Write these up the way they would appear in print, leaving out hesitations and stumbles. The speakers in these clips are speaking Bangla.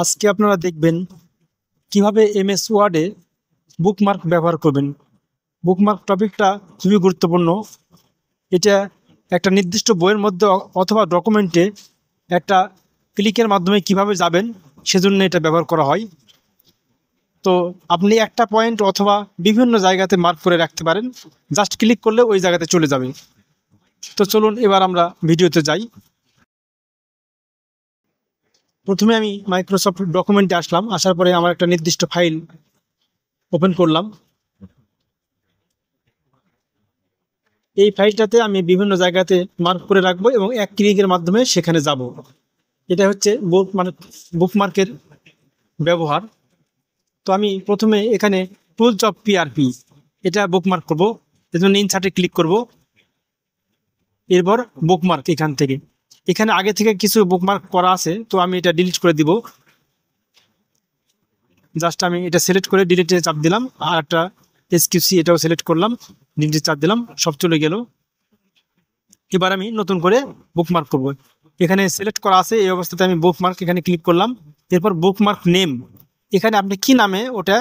আজকে আপনারা দেখবেন কিভাবে এমএস ওয়ার্ডে বুকমার্ক ব্যবহার করবেন। বুকমার্ক টপিকটা খুবই গুরুত্বপূর্ণ। এটা একটা নির্দিষ্ট বইয়ের মধ্যে অথবা ডকুমেন্টে একটা ক্লিকের মাধ্যমে কিভাবে যাবেন সেজন্য এটা ব্যবহার করা হয়। তো আপনি একটা পয়েন্ট অথবা বিভিন্ন জায়গাতে মার্ক করে রাখতে পারেন, জাস্ট ক্লিক করলে ওই জায়গাতে চলে যাবে। তো চলুন এবার আমরা ভিডিওতে যাই। প্রথমে আমি মাইক্রোসফট ডকুমেন্টে আসলাম, আসার পরে আমার একটা নির্দিষ্ট ফাইল ওপেন করলাম। এই ফাইলটাতে আমি বিভিন্ন জায়গাতে মার্ক করে রাখবো এবং এক ক্লিকের মাধ্যমে সেখানে যাব। এটা হচ্ছে বুকমার্কের ব্যবহার। তো আমি প্রথমে এখানে টুলস অফ পিআরপি এটা বুকমার্ক করব, এজন্য ইনসার্টে ক্লিক করব। এরপর বুকমার্ক এখানে আগে থেকে কিছু বুকমার্ক করা আছে, তো আমি এটা ডিলিট করে দিব। জাস্ট আমি এটা সিলেক্ট করে ডিলিটে চাপ দিলাম, আর একটা এসকিউসি এটাও সিলেক্ট করলাম, ডিলিটে চাপ দিলাম, সব চলে গেল। এবার আমি নতুন করে বুকমার্ক করব। এখানে সিলেক্ট করা আছে, এই অবস্থাতে আমি বুকমার্ক এখানে ক্লিক করলাম। এরপর বুকমার্ক নেম, এখানে আপনি কি নামে ওটা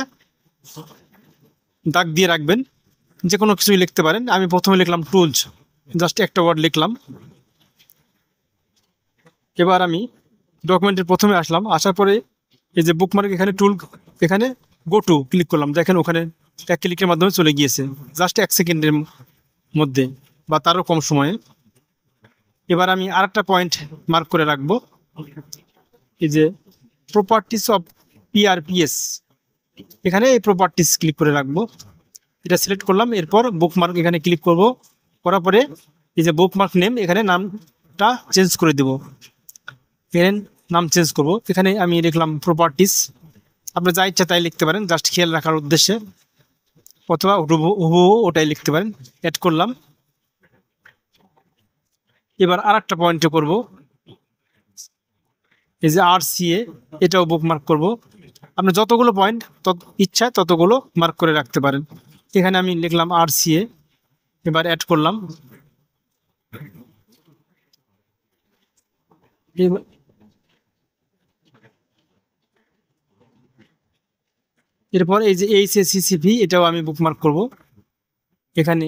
দাগ দিয়ে রাখবেন, যে কোনো কিছুই লিখতে পারেন। আমি প্রথমে লিখলাম টুলস, জাস্ট একটা ওয়ার্ড লিখলাম। এবার আমি ডকুমেন্টের প্রথমে আসলাম, আসার পরে এই যে বুকমার্ক এখানে টুল, এখানে গো টু ক্লিক করলাম। দেখেন ওখানে এক ক্লিকের মাধ্যমে চলে গিয়েছে, জাস্ট 1 সেকেন্ডের মধ্যে বা তারও কম সময়ে। এবার আমি আরেকটা পয়েন্ট মার্ক করে রাখবো, এই যে প্রপার্টিস অফ পিআরপিএস, এখানে এই প্রপার্টিস ক্লিক করে রাখবো। এটা সিলেক্ট করলাম, এরপর বুকমার্ক এখানে ক্লিক করব। করার পরে এই যে বুকমার্ক নেম, এখানে নামটা চেঞ্জ করে দেব। এখানে নাম চেঞ্জ করব, এখানে আমি লিখলাম প্রপার্টিস। আপনি যা ইচ্ছা তাই লিখতে পারেন, জাস্ট খেয়াল রাখার উদ্দেশ্যে, অথবা হুবহু ওটাই লিখতে পারেন। অ্যাড করলাম। এবার আর একটা পয়েন্টে করব, এই যে RCA, এটাও বুকমার্ক করব। আপনি যতগুলো পয়েন্ট ইচ্ছা ততগুলো মার্ক করে রাখতে পারেন। এখানে আমি লিখলাম RCA, এবার অ্যাড করলাম। এরপর এই যে HACCP, এটাও আমি বুকমার্ক করব। এখানে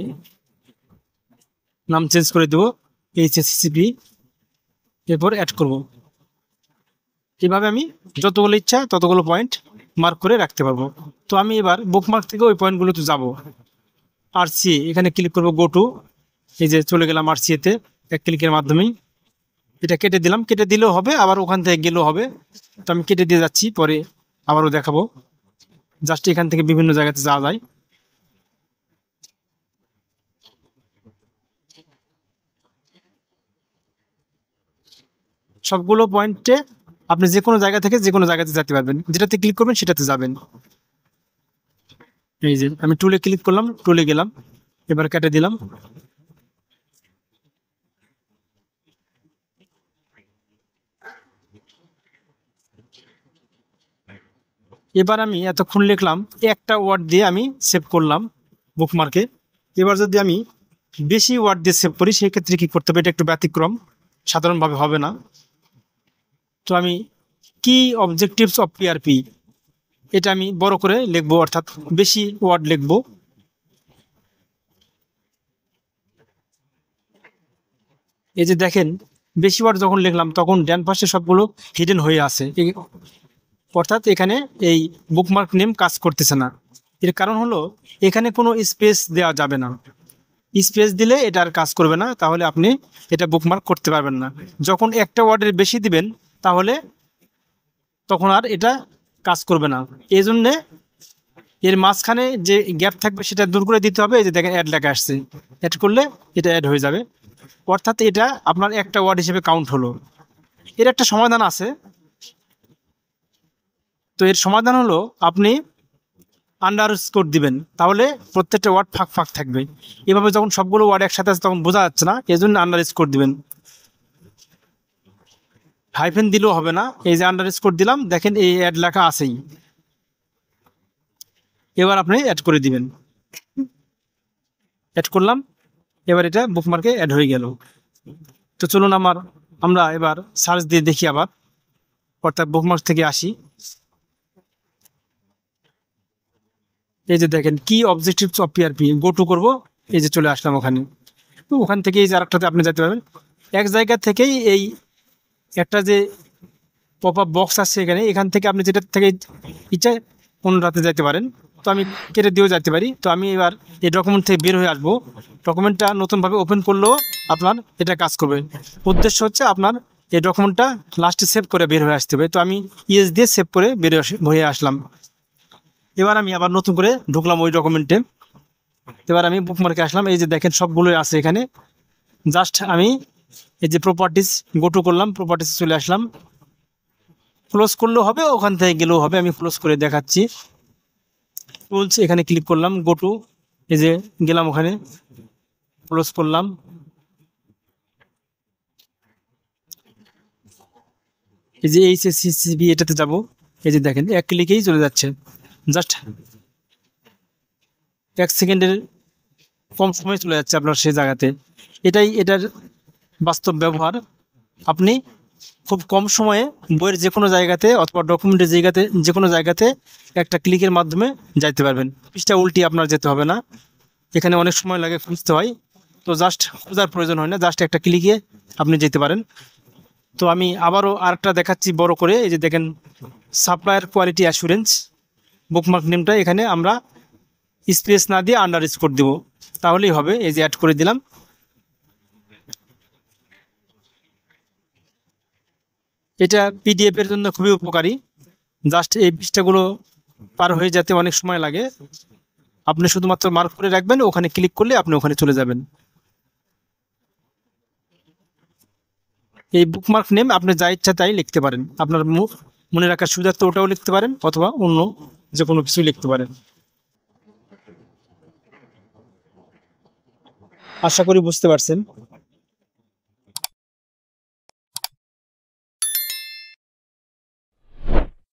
নাম চেঞ্জ করে দেব, HACCP, এরপর অ্যাড করব। এভাবে আমি যতগুলো ইচ্ছা ততগুলো পয়েন্ট মার্ক করে রাখতে পারবো। তো আমি এবার বুকমার্ক থেকে ওই পয়েন্টগুলোতে যাব। RCA এখানে ক্লিক করব, গো টু, এই যে চলে গেলাম RCA-তে এক ক্লিকের মাধ্যমেই। এটা কেটে দিলাম, কেটে দিলেও হবে, আবার ওখান থেকে গেলেও হবে। তো আমি কেটে দিয়ে যাচ্ছি, পরে আবারও দেখাবো। জাস্ট এখান থেকে বিভিন্ন জায়গাতে যাওয়া যায়। সবগুলো পয়েন্টে আপনি যে কোনো জায়গা থেকে যে কোনো জায়গাতে যেতে পারবেন, যেটাতে ক্লিক করবেন সেটাতে যাবেন। এই যে আমি টুলে ক্লিক করলাম, টুলে গেলাম, এবার কেটে দিলাম। এবার আমি এতক্ষণ লিখলাম, একটা ওয়ার্ড দিয়ে আমি সেভ করলাম বুকমার্কে। এবার যদি আমি বেশি ওয়ার্ড দিয়ে সেভ করি, সেক্ষেত্রে কী করতে হবে, এটা একটু ব্যতিক্রম, সাধারণভাবে হবে না। তো আমি কি অবজেক্টিভস অফ পিআরপি, এটা আমি বড় করে লিখবো, অর্থাৎ বেশি ওয়ার্ড লিখবো। এই যে দেখেন, বেশি ওয়ার্ড যখন লিখলাম তখন ডান পাশে সবগুলো হিডেন হয়ে আছে, অর্থাৎ এখানে এই বুকমার্ক নেম কাজ করতেছে না। এর কারণ হলো এখানে কোনো স্পেস দেওয়া যাবে না। স্পেস দিলে এটা আর কাজ করবে না, তাহলে আপনি এটা বুকমার্ক করতে পারবেন না। যখন একটা ওয়ার্ডের বেশি দিবেন তাহলে তখন আর এটা কাজ করবে না। এই জন্যে এর মাঝখানে যে গ্যাপ থাকবে সেটা দূর করে দিতে হবে। এই যে দেখেন অ্যাড লেখা আসছে, অ্যাড করলে এটা অ্যাড হয়ে যাবে, অর্থাৎ এটা আপনার একটা ওয়ার্ড হিসেবে কাউন্ট হলো। এর একটা সমাধান আছে। তো এর সমাধান হলো আপনি আন্ডারস্কোর দিবেন, তাহলে প্রত্যেকটা ওয়ার্ড ফাঁক ফাঁক থাকবে। এভাবে যখন সবগুলো ওয়ার্ড একসাথে আছে তখন বোঝা যাচ্ছে না, এই জন্য আন্ডারস্কোর দিবেন। হাইফেন দিলেও হবে না, এই যে আন্ডারস্কোর দিলাম, দেখেন এই অ্যাড লেখা আছেই। এবার আপনি অ্যাড করে দিবেন, অ্যাড করলাম, এবার এটা বুকমার্কে অ্যাড হয়ে গেল। তো চলুন আমরা এবার সার্চ দিয়ে দেখি আবার। অর্থাৎ বুকমার্ক থেকে আসি। এই যে দেখেন কি objectives of PRP, go to করবো, এই যে চলে আসলাম ওখানে। তো ওখান থেকে এই যে আরেকটাতে আপনি যেতে পারবেন। এক জায়গা থেকেই এই একটা যে পপ আপ বক্স আছে এখান থেকে আপনি যেটা থেকে ইচ্ছা কোন রাতে যেতে পারেন। তো আমি কেটে দিয়েও যেতে পারি। তো আমি এবার এই ডকুমেন্ট থেকে বের হয়ে আসবো। ডকুমেন্টটা নতুনভাবে ওপেন করলেও আপনার এটা কাজ করবে। উদ্দেশ্য হচ্ছে আপনার এই ডকুমেন্টটা লাস্টে সেভ করে বের হয়ে আসতে হবে। তো আমি ইএস দিয়ে সেভ করে হয়ে আসলাম। এবার আমি আবার নতুন করে ঢুকলাম ওই ডকুমেন্টে। এবার আমি বুকমার্কে আসলাম। এই যে দেখেন সবগুলোই আছে এখানে। জাস্ট আমি এই যে প্রপার্টিস গো টু করলাম, প্রপার্টিসে চলে আসলাম। ক্লোজ করলেও হবে, ওখান থেকে গেলেও হবে। আমি ক্লোজ করে দেখাচ্ছি। টুলস এখানে ক্লিক করলাম, গো টু, এই যে গেলাম ওখানে, ক্লোজ করলাম। এই যে এইচএসসিসিবি এটাতে যাব। এই যে দেখেন এক ক্লিকেই চলে যাচ্ছে। জাস্ট 1 সেকেন্ডের কম সময় চলে যাচ্ছে আপনার সেই জায়গাতে। এটাই এটার বাস্তব ব্যবহার। আপনি খুব কম সময়ে বইয়ের যে কোনো জায়গাতে অথবা ডকুমেন্টের জায়গাতে যে কোনো জায়গাতে একটা ক্লিকের মাধ্যমে যাইতে পারবেন। পৃষ্ঠা উল্টি আপনার যেতে হবে না। এখানে অনেক সময় লাগে, খুঁজতে হয়। তো জাস্ট খোঁজার প্রয়োজন হয় না, জাস্ট একটা ক্লিকে আপনি যেতে পারেন। তো আমি আবারও আরেকটা দেখাচ্ছি বড় করে। এই যে দেখেন সাপ্লায়ার কোয়ালিটি অ্যাসুরেন্স, বুকমার্ক নেমটা এখানে আমরা স্পেস না দিয়ে আন্ডার স্কোর দেবো, তাহলেই হবে। এই যে অ্যাড করে দিলাম। এটা পিডিএফ এর জন্য খুবই উপকারী। জাস্ট এই পৃষ্ঠাগুলো পার হয়ে যেতে অনেক সময় লাগে। আপনি শুধুমাত্র মার্ক করে রাখবেন, ওখানে ক্লিক করলে আপনি ওখানে চলে যাবেন। এই বুকমার্ক নেম আপনি যা ইচ্ছা তাই লিখতে পারেন। আপনার মনে রাখার সুবিধার্থে ওটাও লিখতে পারেন অথবা অন্য যে কোনো কিছু লিখতে পারেন। আশা করি বুঝতে পারছেন।